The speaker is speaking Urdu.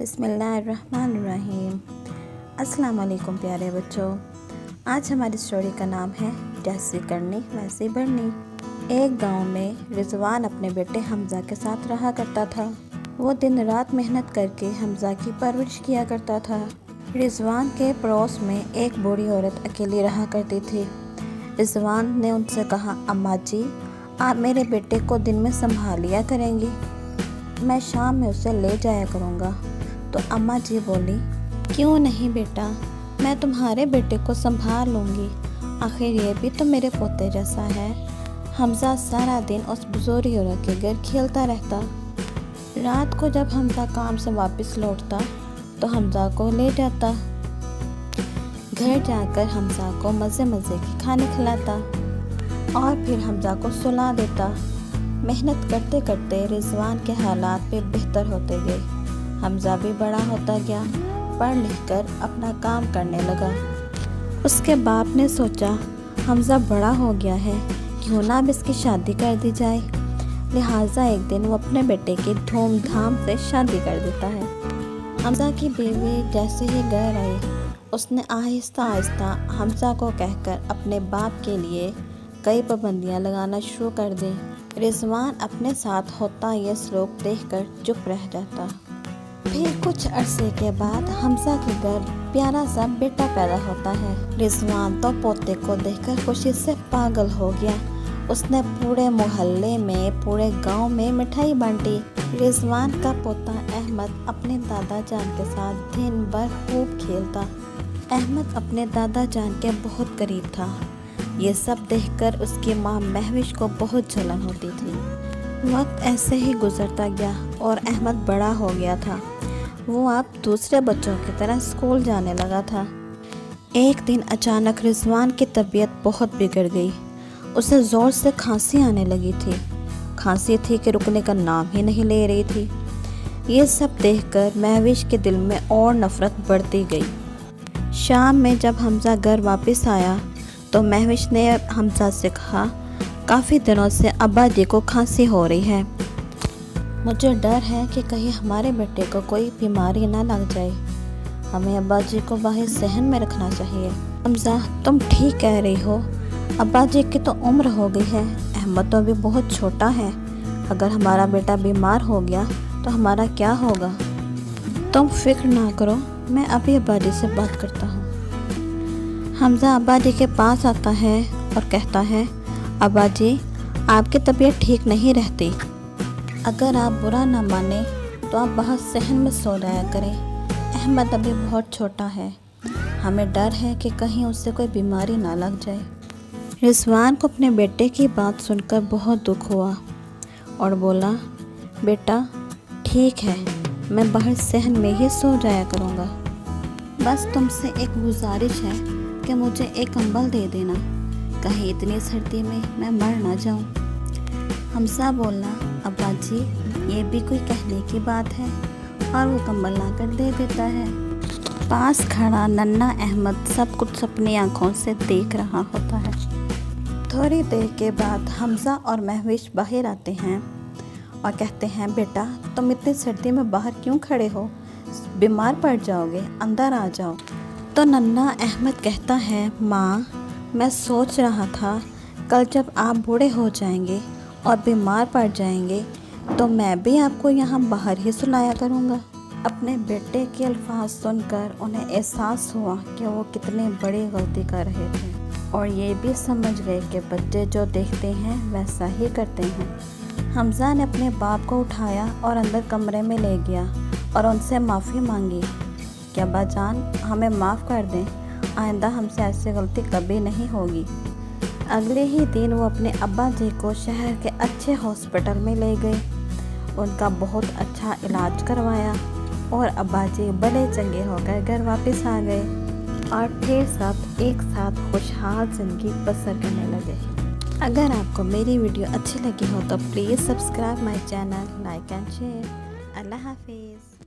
بسم اللہ الرحمن الرحیم۔ السلام علیکم پیارے بچوں، آج ہماری اسٹوری کا نام ہے جیسی کرنی ویسی بڑھنی۔ ایک گاؤں میں رضوان اپنے بیٹے حمزہ کے ساتھ رہا کرتا تھا۔ وہ دن رات محنت کر کے حمزہ کی پرورش کیا کرتا تھا۔ رضوان کے پڑوس میں ایک بوڑھی عورت اکیلی رہا کرتی تھی۔ رضوان نے ان سے کہا، اماں جی آپ میرے بیٹے کو دن میں سنبھال لیا کریں گی، میں شام میں اسے لے جایا کروں گا۔ تو اماں جی بولی، کیوں نہیں بیٹا، میں تمہارے بیٹے کو سنبھال لوں گی، آخر یہ بھی تو میرے پوتے جیسا ہے۔ حمزہ سارا دن اس بزرگ عورت کے گھر کھیلتا رہتا۔ رات کو جب حمزہ کام سے واپس لوٹتا تو حمزہ کو لے جاتا، گھر جا کر حمزہ کو مزے مزے کے کھانے کھلاتا اور پھر حمزہ کو سلا دیتا۔ محنت کرتے کرتے رضوان کے حالات بھی بہتر ہوتے گئے۔ حمزہ بھی بڑا ہوتا گیا، پڑھ لکھ کر اپنا کام کرنے لگا۔ اس کے باپ نے سوچا حمزہ بڑا ہو گیا ہے، کیوں نہ اب اس کی شادی کر دی جائے۔ لہٰذا ایک دن وہ اپنے بیٹے کی دھوم دھام سے شادی کر دیتا ہے۔ حمزہ کی بیوی جیسے ہی گھر آئی، اس نے آہستہ آہستہ حمزہ کو کہہ کر اپنے باپ کے لیے کئی پابندیاں لگانا شروع کر دی۔ رضوان اپنے ساتھ ہوتا یہ سلوک دیکھ کر چپ رہ جاتا۔ پھر کچھ عرصے کے بعد حمزہ کے گھر پیارا سا بیٹا پیدا ہوتا ہے۔ رضوان تو پوتے کو دیکھ کر خوشی سے پاگل ہو گیا۔ اس نے پورے محلے میں، پورے گاؤں میں مٹھائی بانٹی۔ رضوان کا پوتا احمد اپنے دادا جان کے ساتھ دن بھر خوب کھیلتا۔ احمد اپنے دادا جان کے بہت قریب تھا۔ یہ سب دیکھ کر اس کی ماں مہوش کو بہت جلن ہوتی تھی۔ وقت ایسے ہی گزرتا گیا اور احمد بڑا ہو گیا تھا۔ وہ اب دوسرے بچوں کی طرح اسکول جانے لگا تھا۔ ایک دن اچانک رضوان کی طبیعت بہت بگڑ گئی۔ اسے زور سے کھانسی آنے لگی تھی۔ کھانسی تھی کہ رکنے کا نام ہی نہیں لے رہی تھی۔ یہ سب دیکھ کر مہوش کے دل میں اور نفرت بڑھتی گئی۔ شام میں جب حمزہ گھر واپس آیا تو مہوش نے حمزہ سے کہا، کافی دنوں سے ابا جی کو کھانسی ہو رہی ہے، مجھے ڈر ہے کہ کہیں ہمارے بیٹے کو کوئی بیماری نہ لگ جائے، ہمیں ابا جی کو باہر صحن میں رکھنا چاہیے۔ حمزہ تم ٹھیک کہہ رہی ہو، ابا جی کی تو عمر ہو گئی ہے، احمد تو بھی بہت چھوٹا ہے، اگر ہمارا بیٹا بیمار ہو گیا تو ہمارا کیا ہوگا؟ تم فکر نہ کرو، میں ابھی ابا جی سے بات کرتا ہوں۔ حمزہ ابا جی کے پاس آتا ہے اور کہتا ہے، ابا جی آپ کی طبیعت ٹھیک نہیں رہتی، اگر آپ برا نہ مانیں تو آپ باہر صحن میں سو جایا کریں، احمد ابھی بہت چھوٹا ہے، ہمیں ڈر ہے کہ کہیں اس سے کوئی بیماری نہ لگ جائے۔ رضوان کو اپنے بیٹے کی بات سن کر بہت دکھ ہوا اور بولا، بیٹا ٹھیک ہے، میں باہر صحن میں ہی سو جایا کروں گا، بس تم سے ایک گزارش ہے کہ مجھے ایک کمبل دے دینا، کہیں اتنی سردی میں میں مر نہ جاؤں۔ حمزہ بولا، ابا جی یہ بھی کوئی کہنے کی بات ہے، اور وہ کمبل لا کر دے دیتا ہے۔ پاس کھڑا ننھا احمد سب کچھ اپنی آنکھوں سے دیکھ رہا ہوتا ہے۔ تھوڑی دیر کے بعد حمزہ اور مہوش باہر آتے ہیں اور کہتے ہیں، بیٹا تم اتنی سردی میں باہر کیوں کھڑے ہو، بیمار پڑ جاؤ گے، اندر آ جاؤ۔ تو ننھا احمد کہتا ہے، ماں میں سوچ رہا تھا کل جب آپ بوڑھے ہو جائیں گے اور بیمار پڑ جائیں گے تو میں بھی آپ کو یہاں باہر ہی سلایا کروں گا۔ اپنے بیٹے کے الفاظ سن کر انہیں احساس ہوا کہ وہ کتنی بڑی غلطی کر رہے تھے، اور یہ بھی سمجھ گئے کہ بچے جو دیکھتے ہیں ویسا ہی کرتے ہیں۔ حمزہ نے اپنے باپ کو اٹھایا اور اندر کمرے میں لے گیا اور ان سے معافی مانگی کہ ابا جان ہمیں معاف کر دیں، آئندہ ہم سے ایسی غلطی کبھی نہیں ہوگی۔ اگلے ہی دن وہ اپنے ابا جی کو شہر کے اچھے ہاسپٹل میں لے گئے، ان کا بہت اچھا علاج کروایا اور ابا جی بڑے چنگے ہو کر گھر واپس آ گئے اور پھر سب ایک ساتھ خوشحال زندگی بسر کرنے لگے۔ اگر آپ کو میری ویڈیو اچھی لگی ہو تو please subscribe my channel, like and share. اللہ حافظ۔